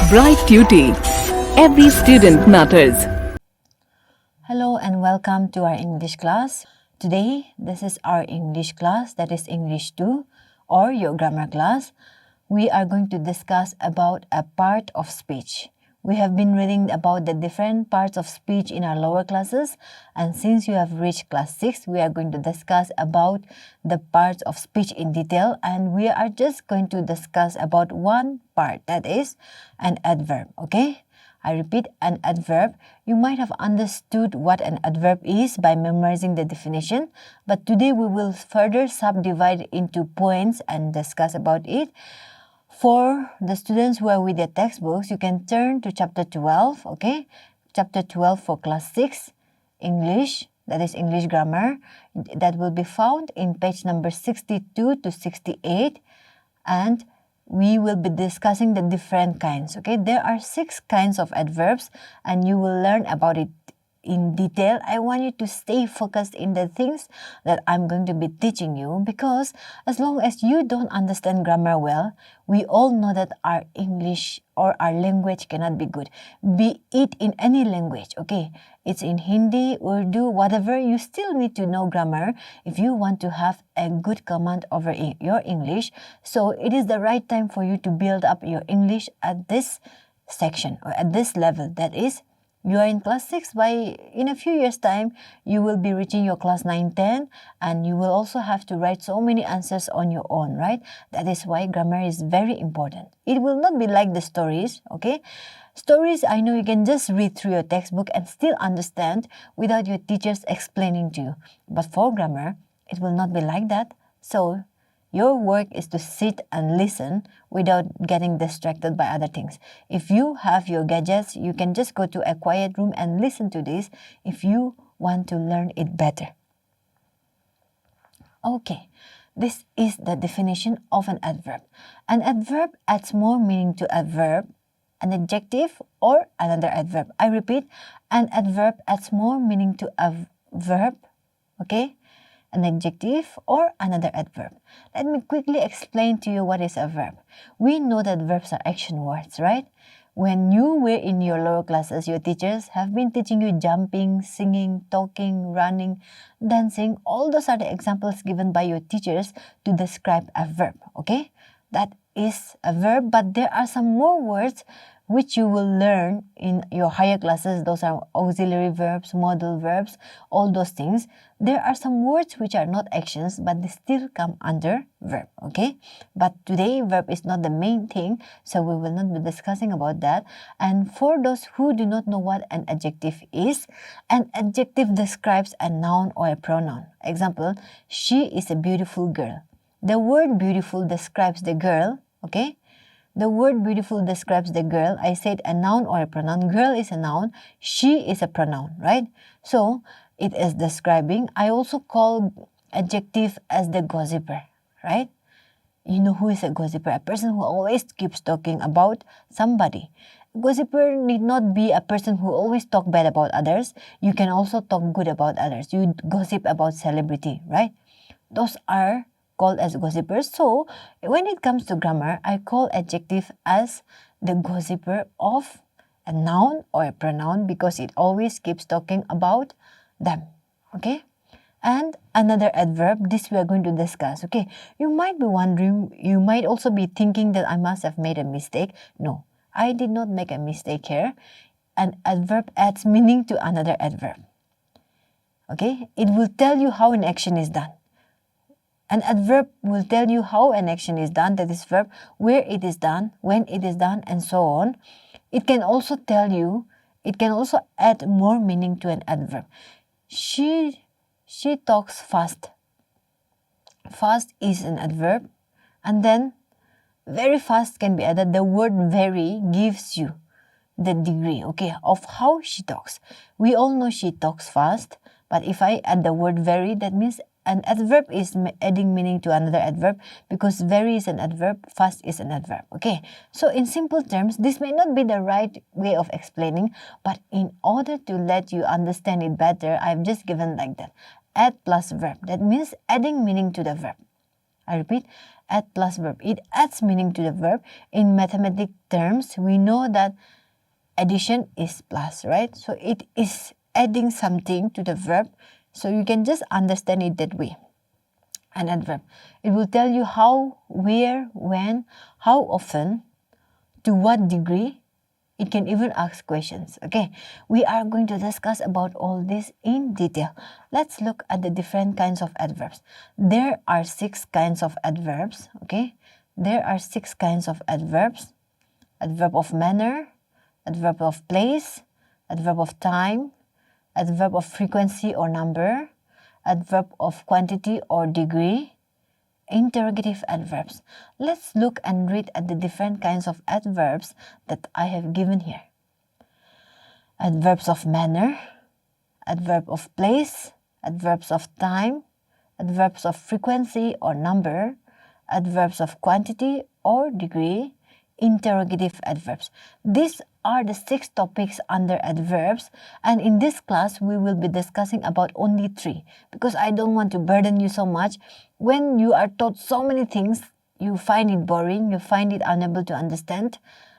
Bright Duty. Every student matters. Hello and welcome to our English class. Today, this is our English class, that is English 2 or your grammar class. We are going to discuss about a part of speech. We have been reading about the different parts of speech in our lower classes, and since you have reached class 6, we are going to discuss about the parts of speech in detail, and we are just going to discuss about one part, that is an adverb, okay? I repeat, an adverb. You might have understood what an adverb is by memorizing the definition, but today we will further subdivide into points and discuss about it. For the students who are with their textbooks, you can turn to chapter 12, okay? Chapter 12 for class 6, English, that is English grammar. That will be found in page number 62 to 68, and we will be discussing the different kinds, okay? There are 6 kinds of adverbs, and you will learn about it in detail. I want you to stay focused in the things that I'm going to be teaching you, because as long as you don't understand grammar well, we all know that our English or our language cannot be good. Be it in any language, okay? It's in Hindi, Urdu, whatever, you still need to know grammar if you want to have a good command over your English. So it is the right time for you to build up your English at this section or at this level. That is, you are in class 6, in a few years' time, you will be reaching your class 9, 10, and you will also have to write so many answers on your own, right? That is why grammar is very important. It will not be like the stories, okay? Stories, I know you can just read through your textbook and still understand without your teachers explaining to you. But for grammar, it will not be like that. So your work is to sit and listen without getting distracted by other things. If you have your gadgets, you can just go to a quiet room and listen to this if you want to learn it better. Okay, this is the definition of an adverb. An adverb adds more meaning to a verb, an adjective, or another adverb. I repeat, an adverb adds more meaning to a verb, okay? An adjective, or another adverb. Let me quickly explain to you what is a verb. We know that verbs are action words, right? When you were in your lower classes, your teachers have been teaching you jumping, singing, talking, running, dancing. All those are the examples given by your teachers to describe a verb, okay? That is a verb, but there are some more words which you will learn in your higher classes. Those are auxiliary verbs, modal verbs, all those things. There are some words which are not actions, but they still come under verb, okay? But today, verb is not the main thing, so we will not be discussing about that. And for those who do not know what an adjective is, an adjective describes a noun or a pronoun. Example, she is a beautiful girl. The word beautiful describes the girl, okay? The word beautiful describes the girl. I said a noun or a pronoun. Girl is a noun. She is a pronoun, right? So it is describing. I also call adjective as the gossiper, right? You know who is a gossiper? A person who always keeps talking about somebody. Gossiper need not be a person who always talk bad about others. You can also talk good about others. You gossip about celebrity, right? Those are called as gossipers. So when it comes to grammar, I call adjective as the gossiper of a noun or a pronoun because it always keeps talking about them, okay? And another adverb, this we are going to discuss, okay? You might be wondering, you might also be thinking that I must have made a mistake. No, I did not make a mistake here. An adverb adds meaning to another adverb, okay? It will tell you how an action is done. An adverb will tell you how an action is done, that is verb, where it is done, when it is done, and so on. It can also tell you, it can also add more meaning to an adverb. She talks fast. Fast is an adverb. And then very fast can be added. The word very gives you the degree, okay, of how she talks. We all know she talks fast, but if I add the word very, that means an adverb is adding meaning to another adverb because very is an adverb, fast is an adverb, okay? So in simple terms, this may not be the right way of explaining, but in order to let you understand it better, I've just given like that. Add plus verb. That means adding meaning to the verb, I repeat, add plus verb. It adds meaning to the verb. In mathematical terms, we know that addition is plus, right? So it is adding something to the verb. So you can just understand it that way. An adverb. It will tell you how, where, when, how often, to what degree. It can even ask questions. Okay, we are going to discuss about all this in detail. Let's look at the different kinds of adverbs. There are 6 kinds of adverbs. Okay, there are 6 kinds of adverbs. Adverb of manner, adverb of place, adverb of time, adverb of frequency or number, adverb of quantity or degree, interrogative adverbs. Let's look and read at the different kinds of adverbs that I have given here. Adverbs of manner, adverb of place, adverbs of time, adverbs of frequency or number, adverbs of quantity or degree, interrogative adverbs. These are the 6 topics under adverbs, and in this class we will be discussing about only 3 because I don't want to burden you so much. When you are taught so many things, you find it boring, you find it unable to understand.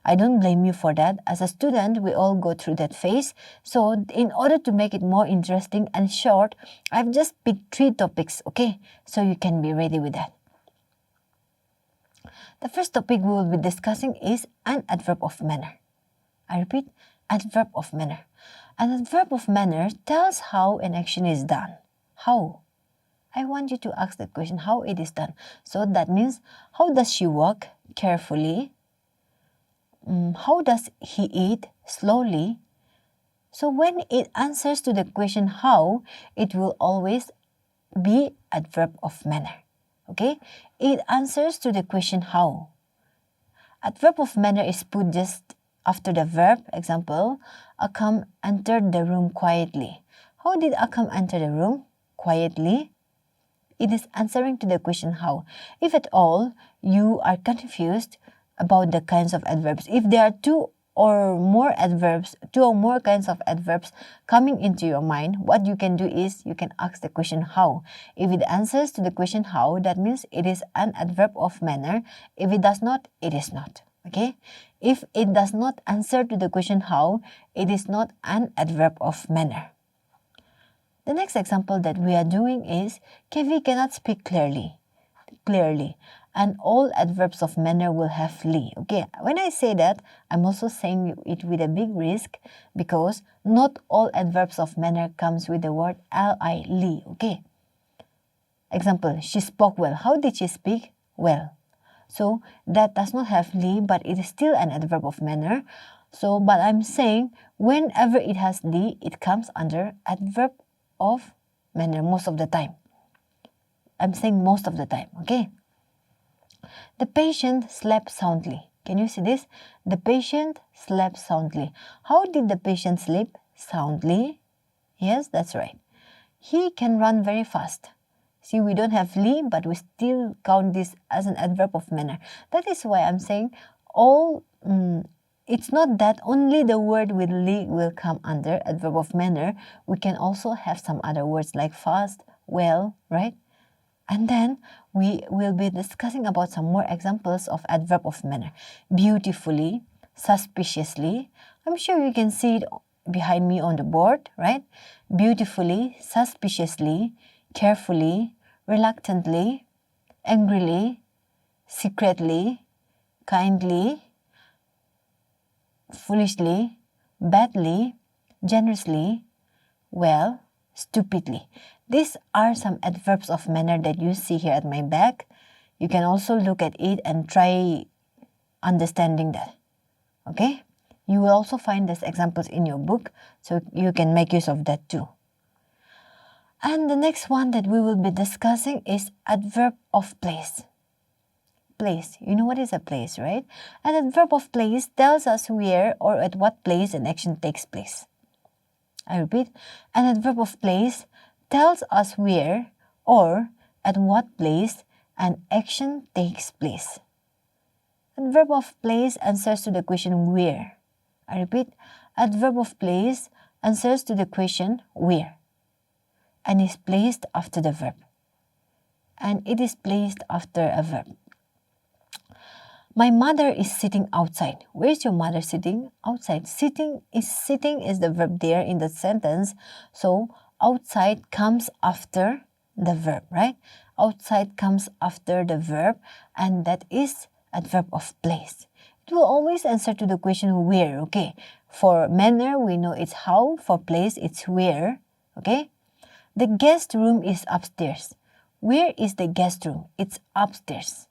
I don't blame you for that. As a student, we all go through that phase. So in order to make it more interesting and short, I've just picked 3 topics, okay? So you can be ready with that. The first topic we will be discussing is an adverb of manner. I repeat, adverb of manner. An adverb of manner tells how an action is done. How? I want you to ask the question, how it is done. So that means, how does she walk? Carefully. How does he eat? Slowly. So when it answers to the question how, it will always be adverb of manner. Okay? It answers to the question how. Adverb of manner is put just after the verb. Example, Akam entered the room quietly. How did Akam enter the room? Quietly. It is answering to the question how. If at all you are confused about the kinds of adverbs, if there are 2 or more kinds of adverbs coming into your mind, what you can do is you can ask the question how. If it answers to the question how, that means it is an adverb of manner. If it does not, it is not. Okay? If it does not answer to the question how, it is not an adverb of manner. The next example that we are doing is Kevi cannot speak clearly. And all adverbs of manner will have li. Okay, when I say that, I'm also saying it with a big risk because not all adverbs of manner comes with the word li. Okay. Example, she spoke well. How did she speak? Well. So that does not have li, but it is still an adverb of manner. So, but I'm saying whenever it has li, it comes under adverb of manner most of the time. I'm saying most of the time, okay? The patient slept soundly. Can you see this? The patient slept soundly. How did the patient sleep? Soundly. Yes, that's right. He can run very fast. See, we don't have li, but we still count this as an adverb of manner. That is why I'm saying it's not that only the word with li will come under adverb of manner. We can also have some other words like fast, well, right? And then we will be discussing about some more examples of adverb of manner. Beautifully, suspiciously. I'm sure you can see it behind me on the board, right? Beautifully, suspiciously, carefully, reluctantly, angrily, secretly, kindly, foolishly, badly, generously, well, stupidly. These are some adverbs of manner that you see here at my back. You can also look at it and try understanding that. Okay? You will also find these examples in your book, so you can make use of that too. And the next one that we will be discussing is adverb of place. Place. You know what is a place, right? An adverb of place tells us where or at what place an action takes place. I repeat, an adverb of place tells us where or at what place an action takes place. Adverb of place answers to the question where. I repeat, adverb of place answers to the question where and is placed after the verb. and it is placed after a verb. My mother is sitting outside. Where is your mother sitting? Outside. Sitting is the verb there in the sentence. So outside comes after the verb, right? Outside comes after the verb, and that is adverb of place. It will always answer to the question where, okay? For manner, we know it's how. For place, it's where, okay? The guest room is upstairs. Where is the guest room? It's upstairs.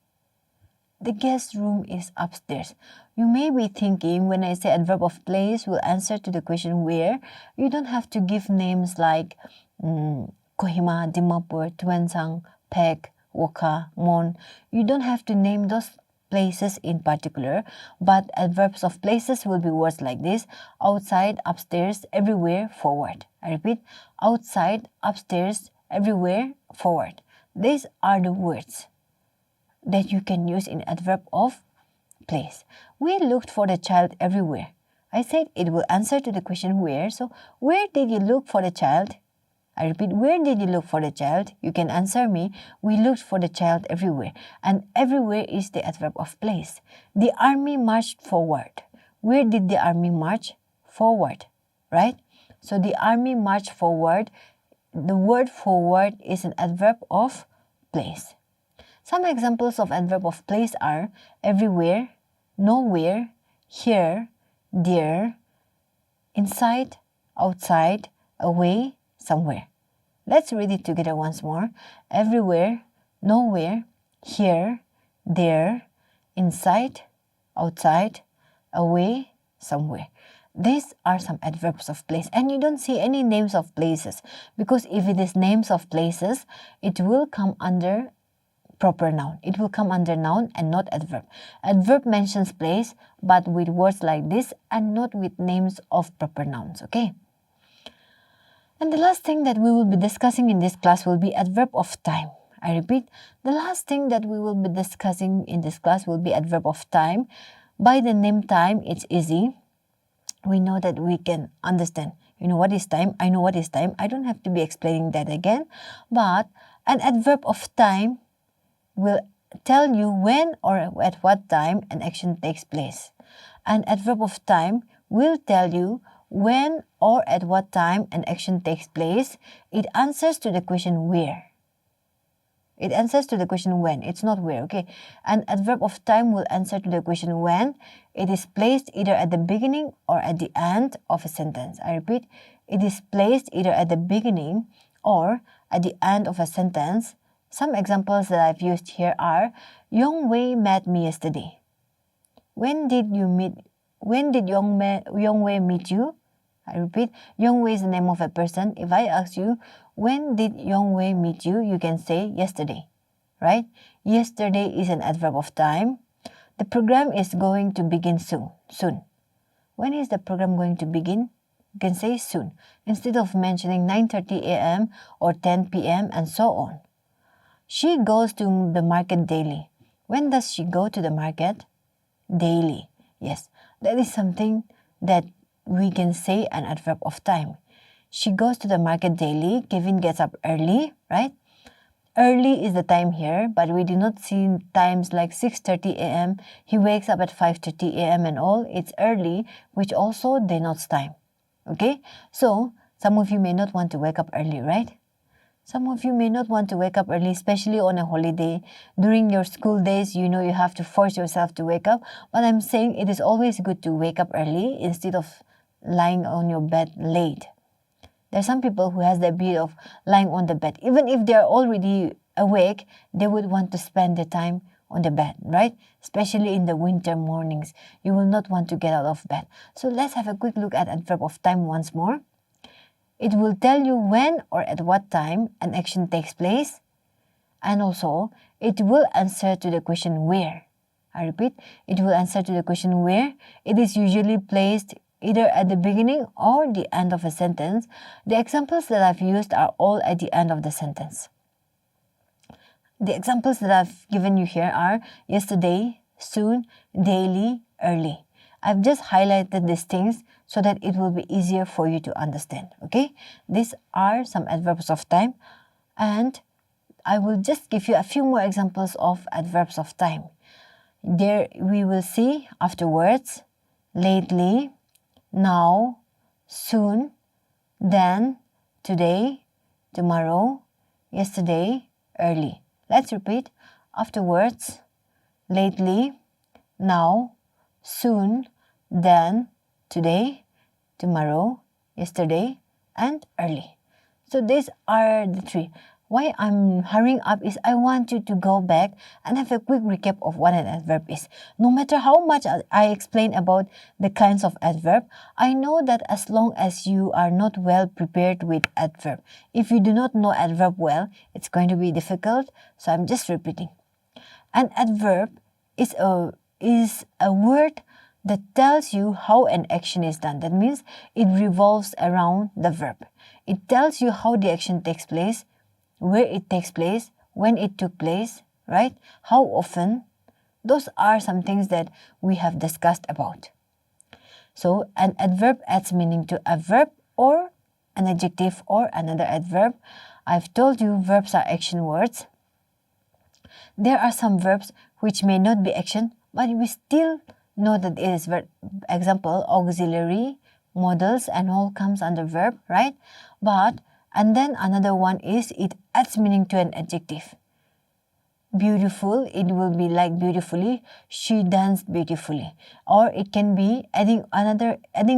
The guest room is upstairs. You may be thinking when I say adverb of place will answer to the question where, you don't have to give names like Kohima, Dimapur, Tuensang, Pek, Woka, Mon. You don't have to name those places in particular, but adverbs of places will be words like this: outside, upstairs, everywhere, forward. I repeat, outside, upstairs, everywhere, forward. These are the words that you can use in adverb of place. We looked for the child everywhere. I said it will answer to the question where. So where did you look for the child? I repeat, where did you look for the child? You can answer me, we looked for the child everywhere. And everywhere is the adverb of place. The army marched forward. Where did the army march? Forward, right? So the army marched forward. The word forward is an adverb of place. Some examples of adverb of place are everywhere, nowhere, here, there, inside, outside, away, somewhere. Let's read it together once more. Everywhere, nowhere, here, there, inside, outside, away, somewhere. These are some adverbs of place, and you don't see any names of places, because if it is names of places, it will come under proper noun. It will come under noun and not adverb. Adverb mentions place, but with words like this and not with names of proper nouns, okay? And the last thing that we will be discussing in this class will be adverb of time. I repeat, the last thing that we will be discussing in this class will be adverb of time. By the name time, it's easy. We know that we can understand. You know what is time? I know what is time. I don't have to be explaining that again. But an adverb of time will tell you when or at what time an action takes place. An adverb of time will tell you when or at what time an action takes place. It answers to the question where. It answers to the question when. It's not where, okay? An adverb of time will answer to the question when. It is placed either at the beginning or at the end of a sentence. I repeat, it is placed either at the beginning or at the end of a sentence. Some examples that I've used here are, Yong Wei met me yesterday. When did Yong Wei meet you? I repeat, Yong Wei is the name of a person. If I ask you, when did Yong Wei meet you? You can say yesterday, right? Yesterday is an adverb of time. The program is going to begin soon. When is the program going to begin? You can say soon, instead of mentioning 9:30 a.m. or 10 p.m. and so on. She goes to the market daily. When does she go to the market? Daily. Yes, that is something that we can say an adverb of time. She goes to the market daily. Kevin gets up early, right? Early is the time here, but we do not see times like 6:30 a.m. He wakes up at 5:30 a.m. and all. It's early, which also denotes time. Okay? So, some of you may not want to wake up early, right? Some of you may not want to wake up early, especially on a holiday. During your school days, you know you have to force yourself to wake up. But I'm saying it is always good to wake up early instead of lying on your bed late. There are some people who has the habit of lying on the bed. Even if they are already awake, they would want to spend the time on the bed, right? Especially in the winter mornings. You will not want to get out of bed. So let's have a quick look at adverb of time once more. It will tell you when or at what time an action takes place. And also, it will answer to the question where. I repeat, it will answer to the question where. It is usually placed either at the beginning or the end of a sentence. The examples that I've used are all at the end of the sentence. The examples that I've given you here are yesterday, soon, daily, early. I've just highlighted these things so that it will be easier for you to understand, okay? These are some adverbs of time, and I will just give you a few more examples of adverbs of time. There we will see afterwards, lately, now, soon, then, today, tomorrow, yesterday, early. Let's repeat. Afterwards, lately, now, soon, then, today, tomorrow, yesterday, and early. So these are the three. Why I'm hurrying up is I want you to go back and have a quick recap of what an adverb is. No matter how much I explain about the kinds of adverb, I know that as long as you are not well prepared with adverb, if you do not know adverb well, it's going to be difficult. So I'm just repeating. An adverb is a word that tells you how an action is done. That means it revolves around the verb. It tells you how the action takes place, where it takes place, when it took place, right? How often. Those are some things that we have discussed about. So an adverb adds meaning to a verb or an adjective or another adverb. I've told you verbs are action words. There are some verbs which may not be action, but we still know that it is verb. Example, auxiliary, modals, and all comes under verb, right? And then another one is it adds meaning to an adjective. Beautiful, it will be like beautifully, she danced beautifully. Or it can be adding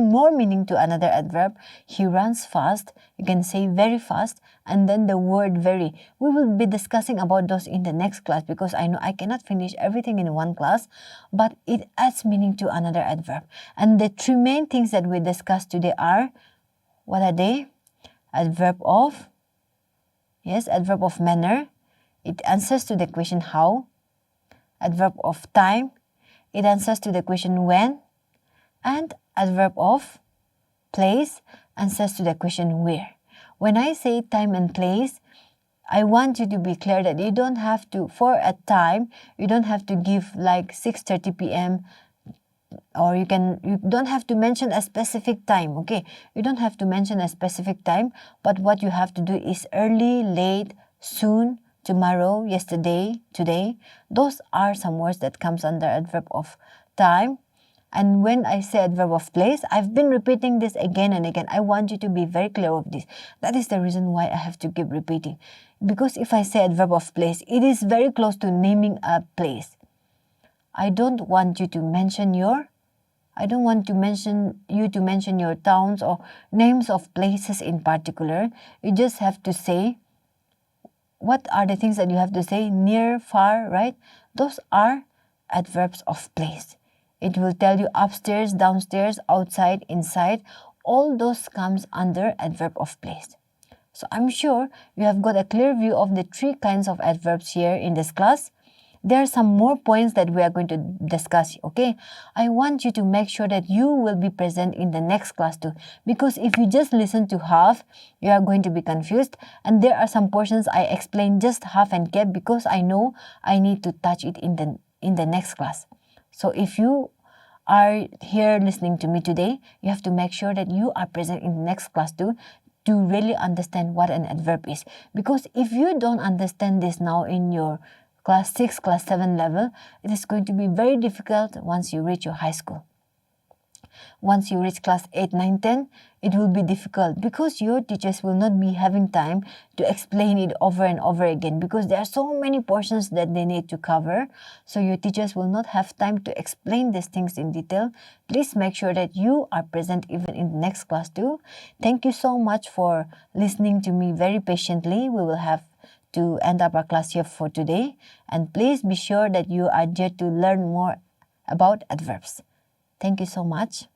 more meaning to another adverb. He runs fast, you can say very fast, and then the word very. We will be discussing about those in the next class because I know I cannot finish everything in one class, but it adds meaning to another adverb. And the three main things that we discussed today are, what are they? Adverb of manner. It answers to the question how. Adverb of time. It answers to the question when. And adverb of place answers to the question where. When I say time and place, I want you to be clear that you don't have to, for a time, you don't have to give like 6:30 p.m. or you don't have to mention a specific time, okay? You don't have to mention a specific time, but what you have to do is early, late, soon, tomorrow, yesterday, today. Those are some words that comes under adverb of time. And when I say adverb of place, I've been repeating this again and again. I want you to be very clear of this. That is the reason why I have to keep repeating. Because if I say adverb of place, it is very close to naming a place. I don't want you to mention your towns or names of places in particular. You just have to say, what are the things that you have to say? Near, far, right? Those are adverbs of place. It will tell you upstairs, downstairs, outside, inside. All those comes under adverb of place. So I'm sure you have got a clear view of the three kinds of adverbs here in this class. There are some more points that we are going to discuss, okay? I want you to make sure that you will be present in the next class too. Because if you just listen to half, you are going to be confused. And there are some portions I explain just half and kept because I know I need to touch it in the next class. So if you are here listening to me today, you have to make sure that you are present in the next class too to really understand what an adverb is. Because if you don't understand this now in your class 6, class 7 level, it is going to be very difficult once you reach your high school. Once you reach class 8, 9, 10, it will be difficult because your teachers will not be having time to explain it over and over again because there are so many portions that they need to cover. So your teachers will not have time to explain these things in detail. Please make sure that you are present even in the next class too. Thank you so much for listening to me very patiently. We will have to end up our class here for today. And please be sure that you are there to learn more about adverbs. Thank you so much.